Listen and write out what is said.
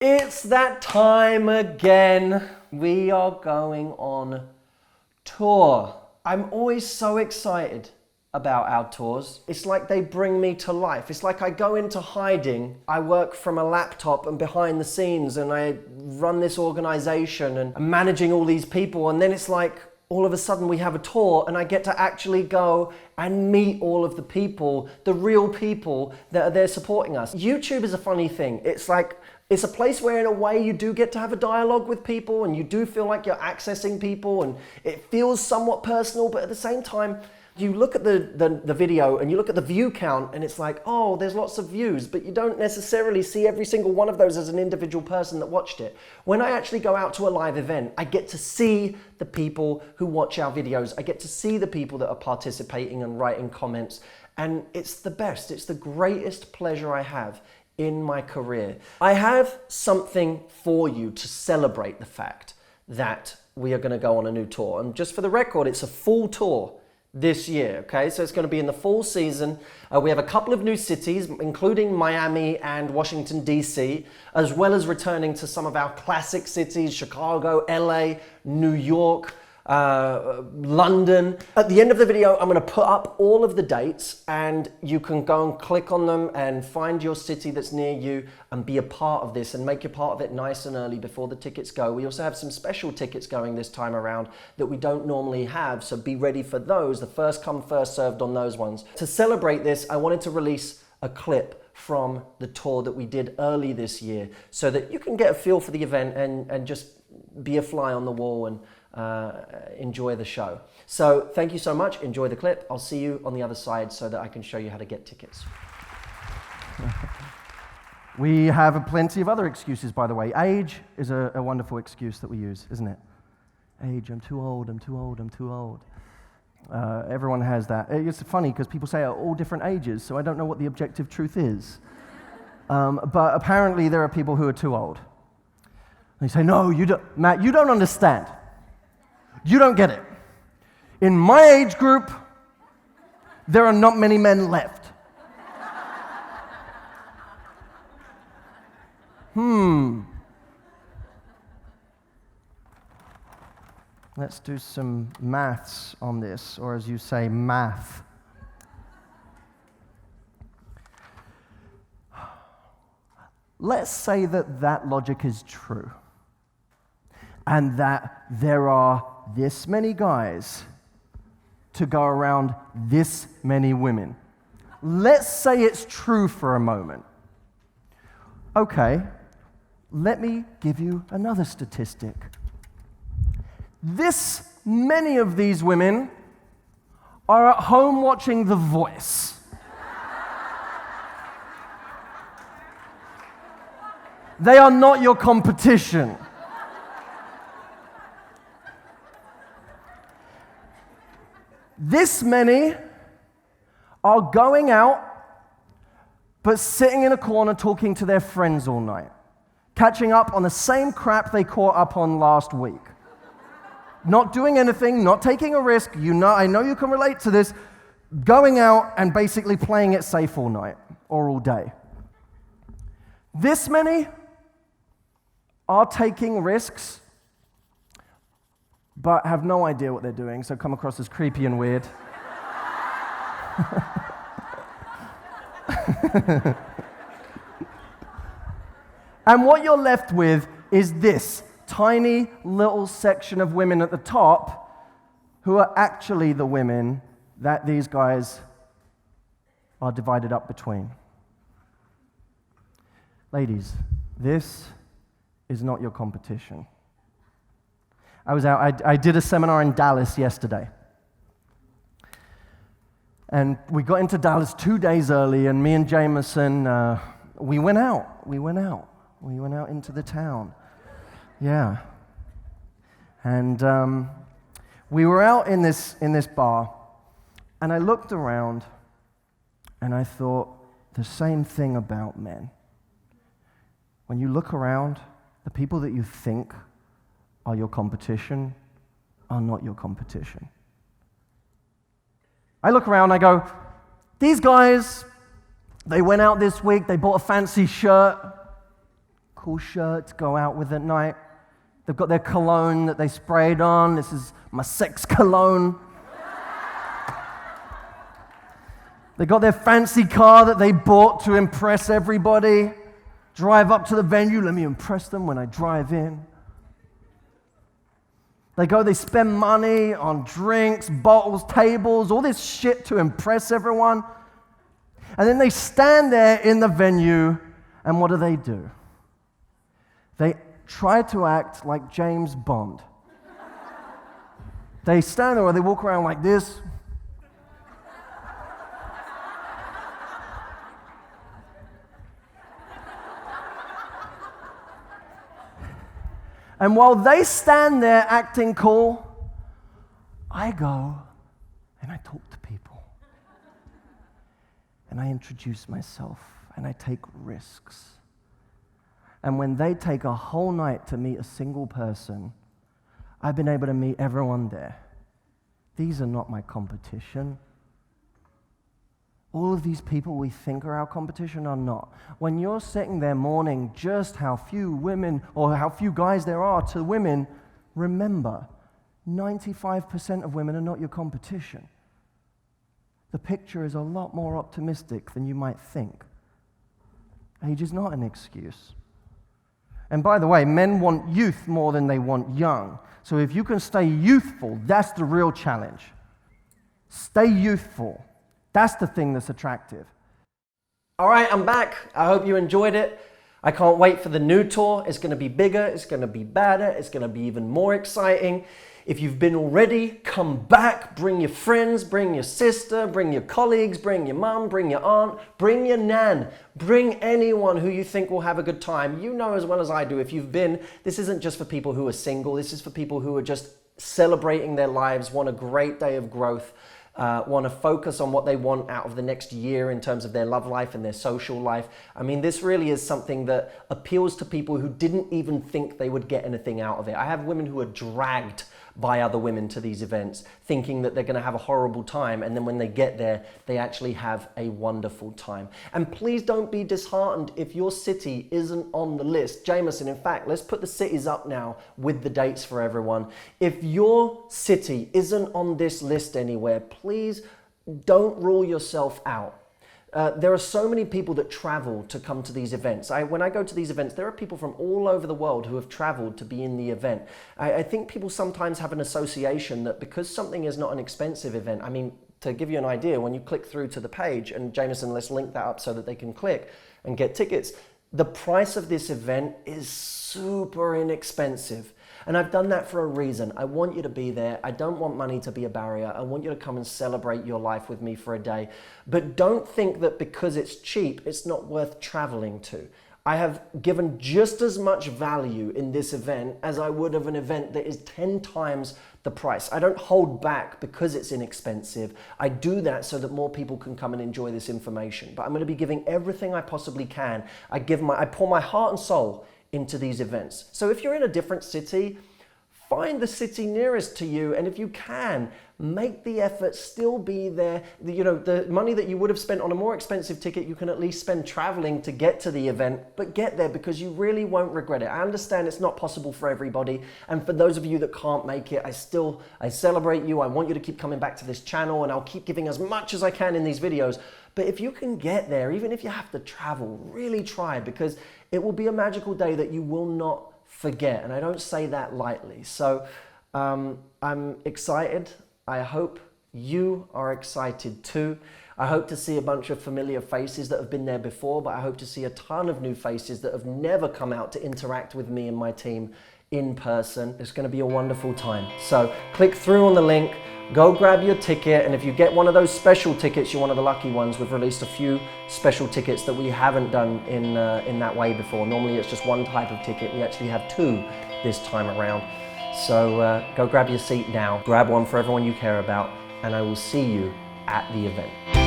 It's that time again. We are going on tour. I'm always so excited about our tours. It's like they bring me to life. It's like I go into hiding. I work from a laptop and behind the scenes, and I run this organization and I'm managing all these people, and then it's like all of a sudden we have a tour and I get to actually go and meet all of the people, the real people that are there supporting us. YouTube is a funny thing. It's a place where in a way you do get to have a dialogue with people and you do feel like you're accessing people and it feels somewhat personal, but at the same time, you look at the video and you look at the view count and it's like, oh, there's lots of views, but you don't necessarily see every single one of those as an individual person that watched it. When I actually go out to a live event, I get to see the people who watch our videos. I get to see the people that are participating and writing comments. And it's the best. It's the greatest pleasure I have in my career. I have something for you to celebrate the fact that we are going to go on a new tour. And just for the record, it's a full tour this year, okay? So it's going to be in the fall season. We have a couple of new cities, including Miami and Washington, D.C., as well as returning to some of our classic cities, Chicago, L.A., New York, London. At the end of the video, I'm going to put up all of the dates and you can go and click on them and find your city that's near you and be a part of this and make your part of it nice and early before the tickets go. We also have some special tickets going this time around that we don't normally have, so be ready for those. The first come, first served on those ones. To celebrate this, I wanted to release a clip from the tour that we did early this year so that you can get a feel for the event and just be a fly on the wall and enjoy the show. So thank you so much. Enjoy the clip. I'll see you on the other side so that I can show you how to get tickets. We have plenty of other excuses, by the way. Age is a wonderful excuse that we use, isn't it? Age, I'm too old, I'm too old, I'm too old. Everyone has that. It's funny because people say all different ages, so I don't know what the objective truth is. But apparently there are people who are too old. They say, no, you don't, Matt, you don't understand. You don't get it. In my age group, there are not many men left. Let's do some maths on this, or as you say, math. Let's say that logic is true, and that there are this many guys to go around this many women. Let's say it's true for a moment. Okay, let me give you another statistic. This many of these women are at home watching The Voice. They are not your competition. This many are going out, but sitting in a corner talking to their friends all night, catching up on the same crap they caught up on last week. Not doing anything, not taking a risk. I know you can relate to this. Going out and basically playing it safe all night or all day. This many are taking risks, but have no idea what they're doing, so come across as creepy and weird. And what you're left with is this tiny little section of women at the top who are actually the women that these guys are divided up between. Ladies, this is not your competition. I did a seminar in Dallas yesterday. And we got into Dallas 2 days early, and me and Jameson, we went out into the town. Yeah. And we were out in this bar, and I looked around, and I thought the same thing about men. When you look around, the people that you think are your competition are not your competition. I look around, I go, these guys, they went out this week, they bought a fancy shirt, cool shirt to go out with at night. They've got their cologne that they sprayed on. This is my sex cologne. They got their fancy car that they bought to impress everybody. Drive up to the venue, let me impress them when I drive in. They spend money on drinks, bottles, tables, all this shit to impress everyone. And then they stand there in the venue, and what do? They try to act like James Bond. They stand there or they walk around like this. And while they stand there acting cool, I go and I talk to people. And I introduce myself and I take risks. And when they take a whole night to meet a single person, I've been able to meet everyone there. These are not my competition. All of these people we think are our competition are not. When you're sitting there mourning just how few women or how few guys there are to women, remember, 95% of women are not your competition. The picture is a lot more optimistic than you might think. Age is not an excuse. And by the way, men want youth more than they want young. So if you can stay youthful, that's the real challenge. Stay youthful. That's the thing that's attractive. All right, I'm back. I hope you enjoyed it. I can't wait for the new tour. It's going to be bigger. It's going to be better. It's going to be even more exciting. If you've been already, come back. Bring your friends, bring your sister, bring your colleagues, bring your mum, bring your aunt, bring your nan. Bring anyone who you think will have a good time. You know as well as I do, if you've been, this isn't just for people who are single. This is for people who are just celebrating their lives, want a great day of growth. Want to focus on what they want out of the next year in terms of their love life and their social life. I mean, this really is something that appeals to people who didn't even think they would get anything out of it. I have women who are dragged by other women to these events, thinking that they're going to have a horrible time, and then when they get there, they actually have a wonderful time. And please don't be disheartened if your city isn't on the list. Jameson, in fact, let's put the cities up now with the dates for everyone. If your city isn't on this list anywhere, please don't rule yourself out. There are so many people that travel to come to these events. When I go to these events, there are people from all over the world who have traveled to be in the event. I think people sometimes have an association that because something is not an expensive event, I mean, to give you an idea, when you click through to the page, and Jameson, let's link that up so that they can click and get tickets, the price of this event is super inexpensive. And I've done that for a reason. I want you to be there. I don't want money to be a barrier. I want you to come and celebrate your life with me for a day. But don't think that because it's cheap, it's not worth traveling to. I have given just as much value in this event as I would of an event that is 10 times the price. I don't hold back because it's inexpensive. I do that so that more people can come and enjoy this information. But I'm going to be giving everything I possibly can. I pour my heart and soul into these events. So if you're in a different city, find the city nearest to you, and if you can, make the effort, still be there. You know, the money that you would have spent on a more expensive ticket, you can at least spend traveling to get to the event, but get there because you really won't regret it. I understand it's not possible for everybody, and for those of you that can't make it, I celebrate you. I want you to keep coming back to this channel, and I'll keep giving as much as I can in these videos. But if you can get there, even if you have to travel, really try, because it will be a magical day that you will not forget. And I don't say that lightly. So I'm excited. I hope you are excited too. I hope to see a bunch of familiar faces that have been there before, but I hope to see a ton of new faces that have never come out to interact with me and my team in person. It's going to be a wonderful time. So click through on the link, go grab your ticket, and if you get one of those special tickets, you're one of the lucky ones. We've released a few special tickets that we haven't done in that way before. Normally it's just one type of ticket. We actually have two this time around. So go grab your seat now, grab one for everyone you care about, and I will see you at the event.